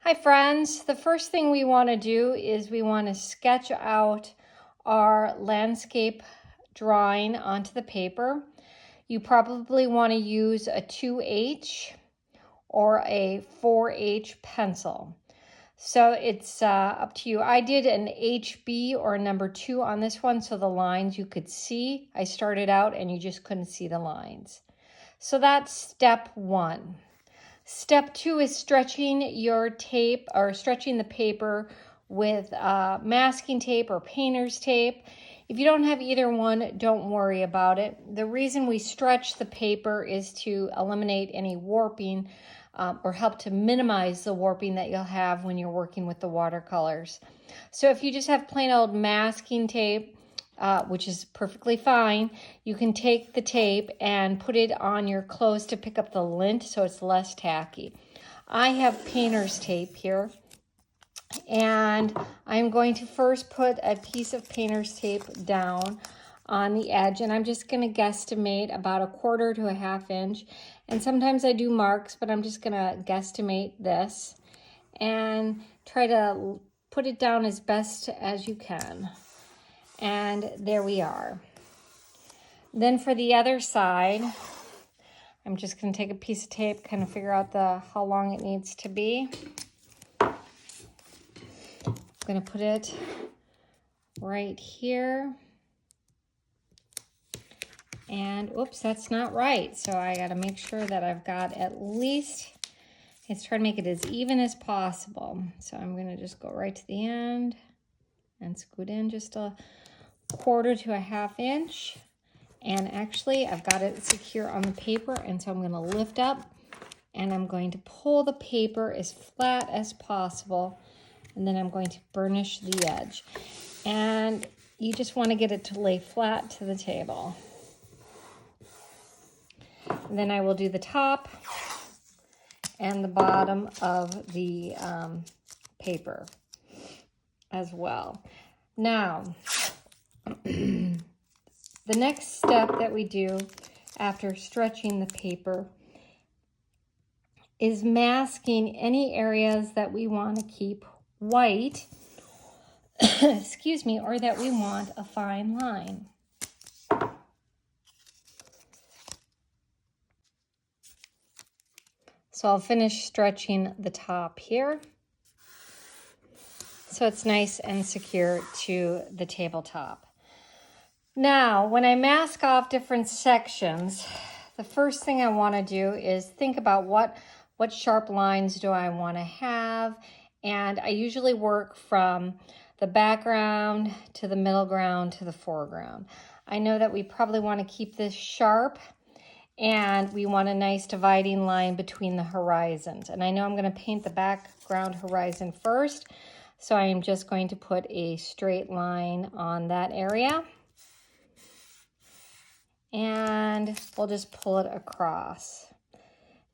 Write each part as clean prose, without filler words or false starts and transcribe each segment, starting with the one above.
Hi friends, the first thing we want to do is we want to sketch out our landscape drawing onto the paper. You probably want to use a 2H or a 4H pencil. So it's up to you. I did an HB or a number 2 on this one so the lines you could see. I started out and you just couldn't see the lines. So that's step 1. Step 2 is stretching your tape or stretching the paper with masking tape or painter's tape. If you don't have either one, don't worry about it. The reason we stretch the paper is to eliminate any warping or help to minimize the warping that you'll have when you're working with the watercolors. So if you just have plain old masking tape, which is perfectly fine, you can take the tape and put it on your clothes to pick up the lint so it's less tacky. I have painter's tape here, and I'm going to first put a piece of painter's tape down on the edge, and I'm just going to guesstimate about 1/4 to 1/2 inch. And sometimes I do marks, but I'm just going to guesstimate this and try to put it down as best as you can. And there we are. Then for the other side, I'm just going to take a piece of tape, kind of figure out how long it needs to be. I'm going to put it right here. And oops, that's not right. So I got to make sure that I've got at least, let's try to make it as even as possible. So I'm going to just go right to the end and scoot in just a 1/4 to 1/2 inch. And actually I've got it secure on the paper, and so I'm going to lift up and I'm going to pull the paper as flat as possible, and then I'm going to burnish the edge. And you just want to get it to lay flat to the table. And then I will do the top and the bottom of the paper as well. Now, the next step that we do after stretching the paper is masking any areas that we want to keep white, excuse me, or that we want a fine line. So I'll finish stretching the top here so it's nice and secure to the tabletop. Now, when I mask off different sections, the first thing I want to do is think about what sharp lines do I want to have, and I usually work from the background to the middle ground to the foreground. I know that we probably want to keep this sharp, and we want a nice dividing line between the horizons. And I know I'm going to paint the background horizon first, so I am just going to put a straight line on that area. And we'll just pull it across.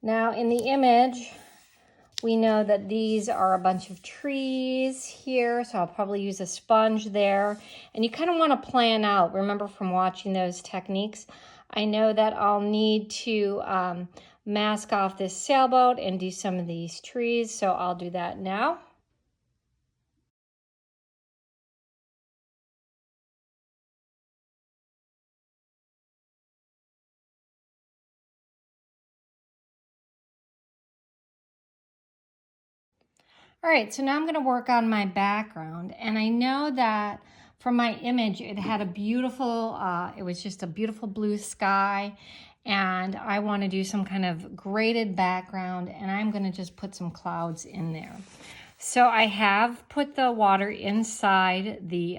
Now in the image, we know that these are a bunch of trees here, so I'll probably use a sponge there. And you kind of want to plan out, remember from watching those techniques, I know that I'll need to mask off this sailboat and do some of these trees, so I'll do that now. All right, so now I'm going to work on my background, and I know that from my image it had a beautiful, it was just a beautiful blue sky, and I want to do some kind of graded background, and I'm going to just put some clouds in there. So I have put the water inside the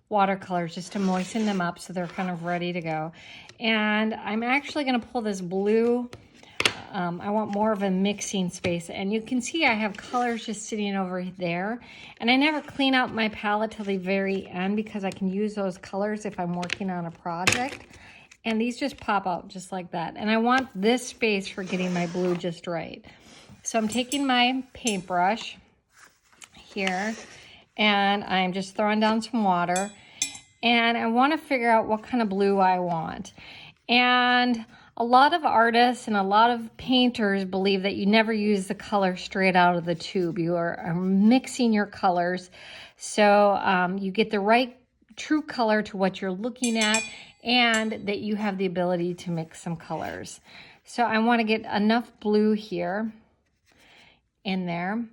watercolors just to moisten them up so they're kind of ready to go. And I'm actually going to pull this blue. I want more of a mixing space, and you can see I have colors just sitting over there, and I never clean out my palette till the very end because I can use those colors if I'm working on a project, and these just pop out just like that. And I want this space for getting my blue just right. So I'm taking my paintbrush here, and I'm just throwing down some water, and I want to figure out what kind of blue I want. And A lot of artists and a lot of painters believe that you never use the color straight out of the tube. You are mixing your colors so you get the right true color to what you're looking at, and that you have the ability to mix some colors. So I want to get enough blue here in there.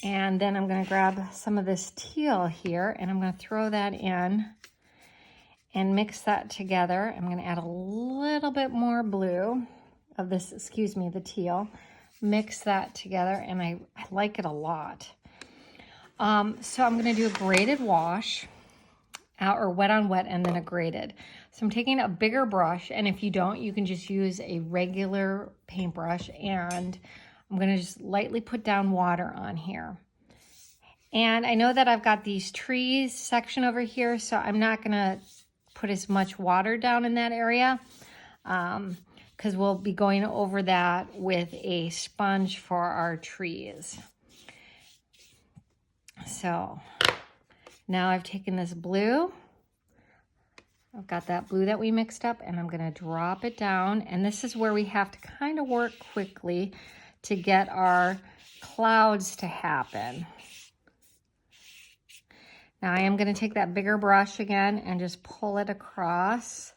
And then I'm going to grab some of this teal here, and I'm going to throw that in and mix that together. I'm going to add a little bit more blue of this, excuse me, the teal. Mix that together, and I like it a lot. So I'm going to do a graded wash, or wet on wet, and then a graded. So I'm taking a bigger brush, and if you don't, you can just use a regular paintbrush, and I'm going to just lightly put down water on here. And I know that I've got these trees section over here, so I'm not going to put as much water down in that area because we'll be going over that with a sponge for our trees. So now I've taken this blue, I've got that blue that we mixed up, and I'm going to drop it down. And this is where we have to kind of work quickly to get our clouds to happen. Now I am going to take that bigger brush again and just pull it across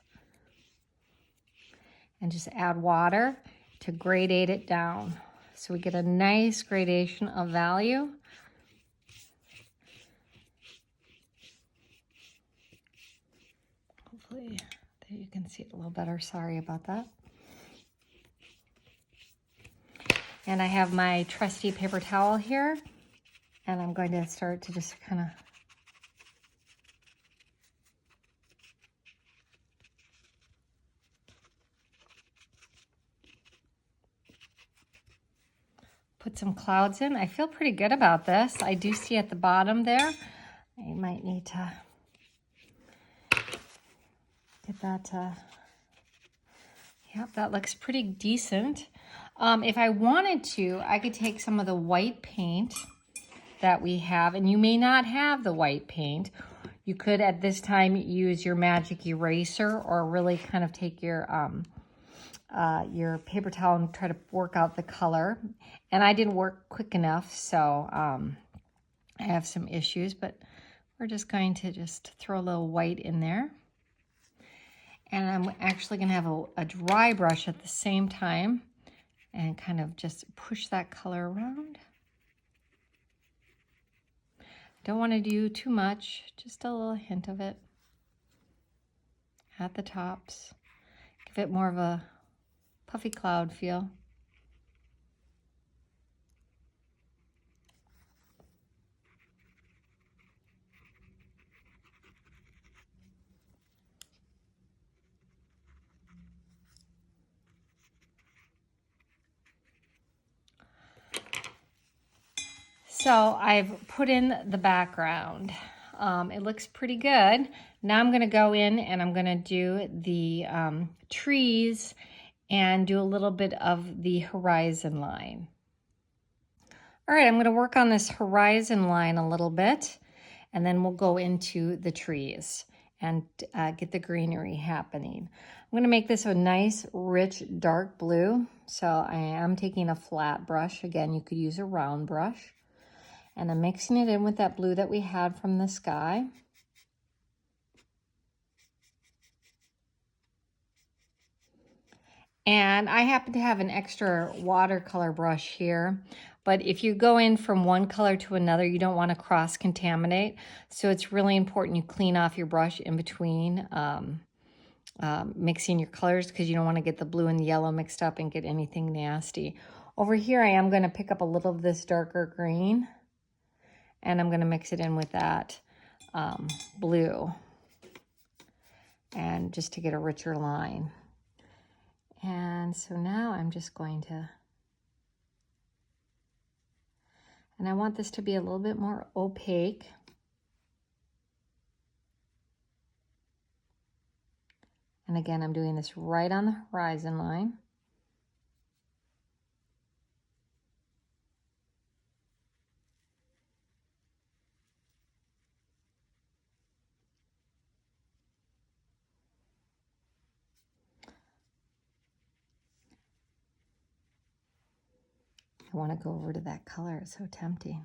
and just add water to gradate it down. So we get a nice gradation of value. Hopefully there you can see it a little better. Sorry about that. And I have my trusty paper towel here, and I'm going to start to just kind of put some clouds in. I feel pretty good about this. I do see at the bottom there, I might need to get that, yep, that looks pretty decent. If I wanted to, I could take some of the white paint that we have, and you may not have the white paint. You could at this time use your magic eraser, or really kind of take your paper towel and try to work out the color. And I didn't work quick enough, so I have some issues, but we're just going to just throw a little white in there. And I'm actually going to have a dry brush at the same time and kind of just push that color around. Don't want to do too much, just a little hint of it at the tops. Give it more of a puffy cloud feel. So I've put in the background. It looks pretty good. Now I'm going to go in and I'm going to do the trees and do a little bit of the horizon line. All right, I'm going to work on this horizon line a little bit, and then we'll go into the trees and get the greenery happening. I'm going to make this a nice, rich, dark blue. So I am taking a flat brush. Again, you could use a round brush. And I'm mixing it in with that blue that we had from the sky. And I happen to have an extra watercolor brush here, but if you go in from one color to another, you don't want to cross-contaminate. So it's really important you clean off your brush in between mixing your colors, because you don't want to get the blue and the yellow mixed up and get anything nasty. Over here, I am going to pick up a little of this darker green, and I'm going to mix it in with that blue, and just to get a richer line. And so now I'm just going to, and I want this to be a little bit more opaque. And again, I'm doing this right on the horizon line. I want to go over to that color. It's so tempting.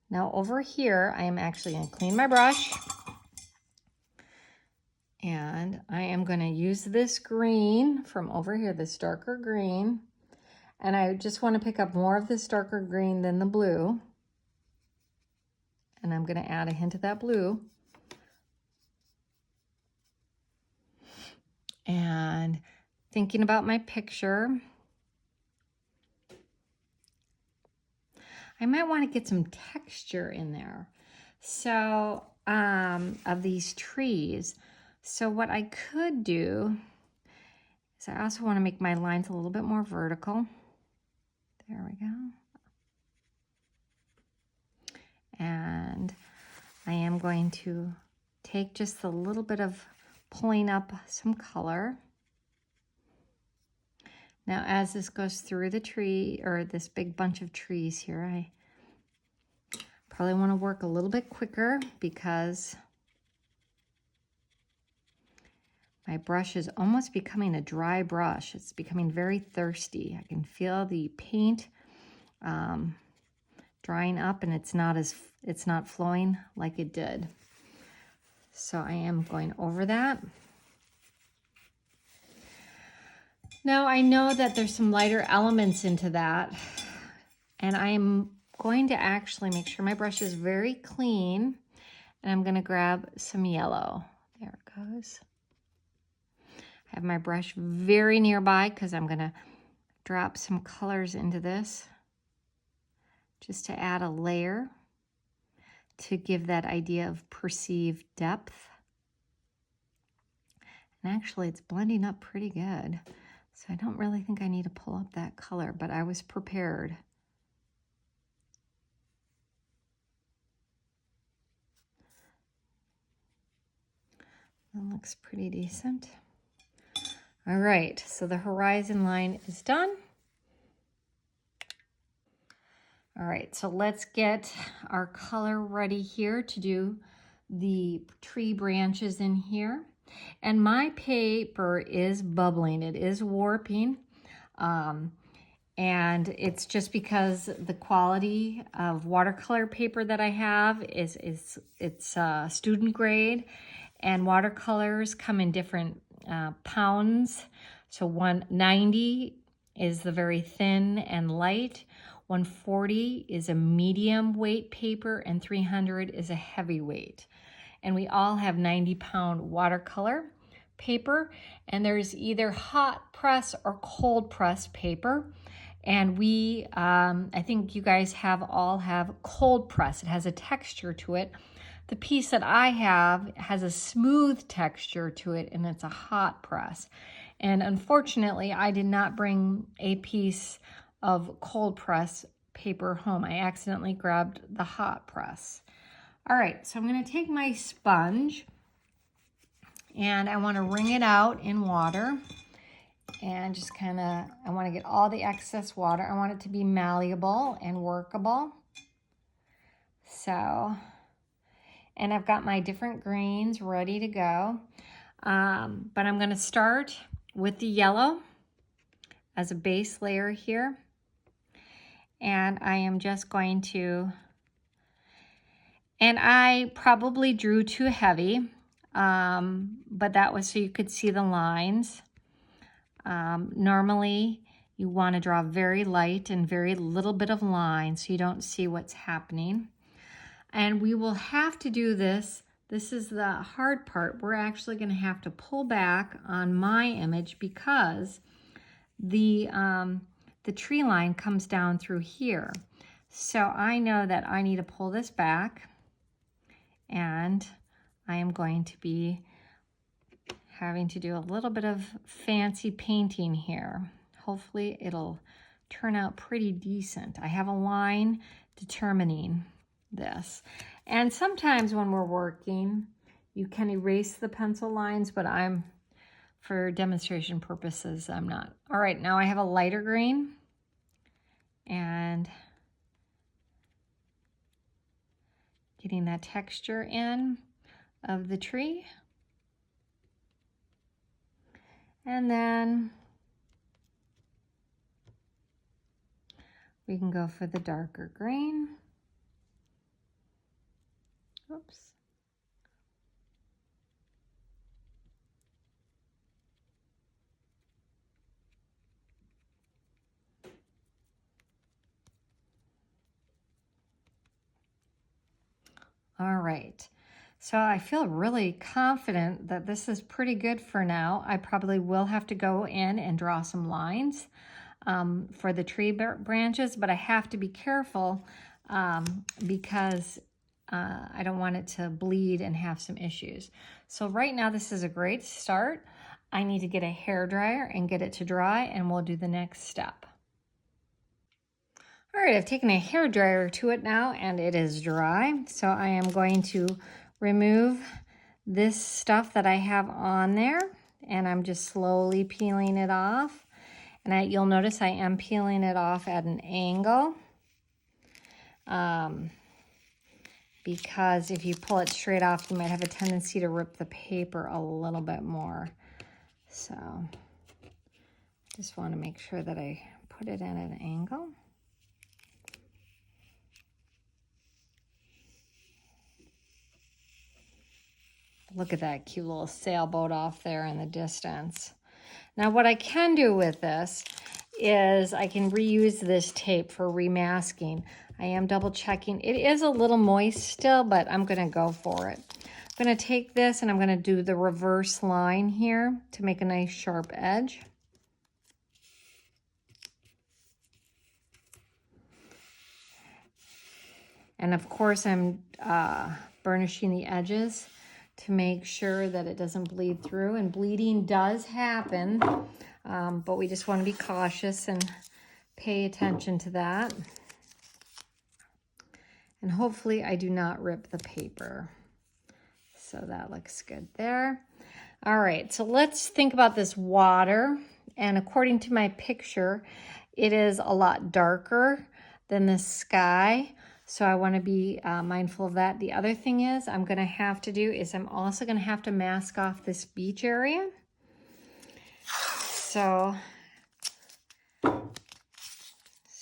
Now over here, I am actually going to clean my brush. And I am going to use this green from over here, this darker green. And I just want to pick up more of this darker green than the blue. And I'm going to add a hint of that blue. And thinking about my picture, I might want to get some texture in there. So, of these trees. So what I could do is I also want to make my lines a little bit more vertical. There we go. And I am going to take just a little bit of pulling up some color. Now, as this goes through the tree, or this big bunch of trees here, I probably want to work a little bit quicker because my brush is almost becoming a dry brush. It's becoming very thirsty. I can feel the paint drying up, and it's not flowing like it did. So I am going over that. Now I know that there's some lighter elements into that, and I'm going to actually make sure my brush is very clean, and I'm going to grab some yellow. There it goes. I have my brush very nearby because I'm going to drop some colors into this just to add a layer to give that idea of perceived depth. And actually it's blending up pretty good. So I don't really think I need to pull up that color, but I was prepared. That looks pretty decent. All right, so the horizon line is done. All right, so let's get our color ready here to do the tree branches in here. And my paper is bubbling, it is warping. And it's just because the quality of watercolor paper that I have it's student grade, and watercolors come in different pounds. So 190 is the very thin and light, 140 is a medium weight paper, and 300 is a heavy weight. And we all have 90-pound watercolor paper, and there's either hot press or cold press paper. And we, I think you guys all have cold press. It has a texture to it. The piece that I have has a smooth texture to it, and it's a hot press. And unfortunately, I did not bring a piece of cold press paper home. I accidentally grabbed the hot press. All right, so I'm going to take my sponge, and I want to wring it out in water. And just kind of, I want to get all the excess water. I want it to be malleable and workable. So, and I've got my different greens ready to go. But I'm going to start with the yellow as a base layer here. And I am just going to, and I probably drew too heavy, but that was so you could see the lines. Normally you want to draw very light and very little bit of line so you don't see what's happening. And we will have to do this. This is the hard part. We're actually going to have to pull back on my image because the tree line comes down through here. So I know that I need to pull this back, and I am going to be having to do a little bit of fancy painting here. Hopefully it'll turn out pretty decent. I have a line determining this. And sometimes when we're working, you can erase the pencil lines, but for demonstration purposes, I'm not. All right, now I have a lighter green, and getting that texture in of the tree. And then we can go for the darker green. Oops. All right, so I feel really confident that this is pretty good for now. I probably will have to go in and draw some lines for the tree branches, but I have to be careful because I don't want it to bleed and have some issues. So right now this is a great start. I need to get a hairdryer and get it to dry, and we'll do the next step. All right, I've taken a hairdryer to it now and it is dry. So I am going to remove this stuff that I have on there, and I'm just slowly peeling it off. And you'll notice I am peeling it off at an angle because if you pull it straight off, you might have a tendency to rip the paper a little bit more. So just want to make sure that I put it at an angle. Look at that cute little sailboat off there in the distance. Now what I can do with this is I can reuse this tape for remasking. I am double checking. It is a little moist still, but I'm gonna go for it. I'm gonna take this and I'm gonna do the reverse line here to make a nice sharp edge. And of course I'm burnishing the edges to make sure that it doesn't bleed through, and bleeding does happen, but we just want to be cautious and pay attention to that. And hopefully I do not rip the paper. So that looks good there. All right, so let's think about this water. And according to my picture, it is a lot darker than the sky. So I want to be mindful of that. The other thing is I'm going to have to do is I'm also going to have to mask off this beach area. So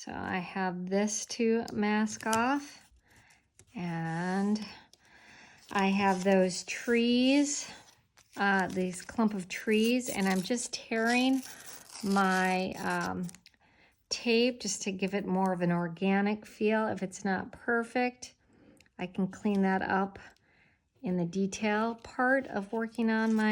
I have this to mask off, and I have those trees, these clump of trees, and I'm just tearing my tape just to give it more of an organic feel. If it's not perfect, I can clean that up in the detail part of working on my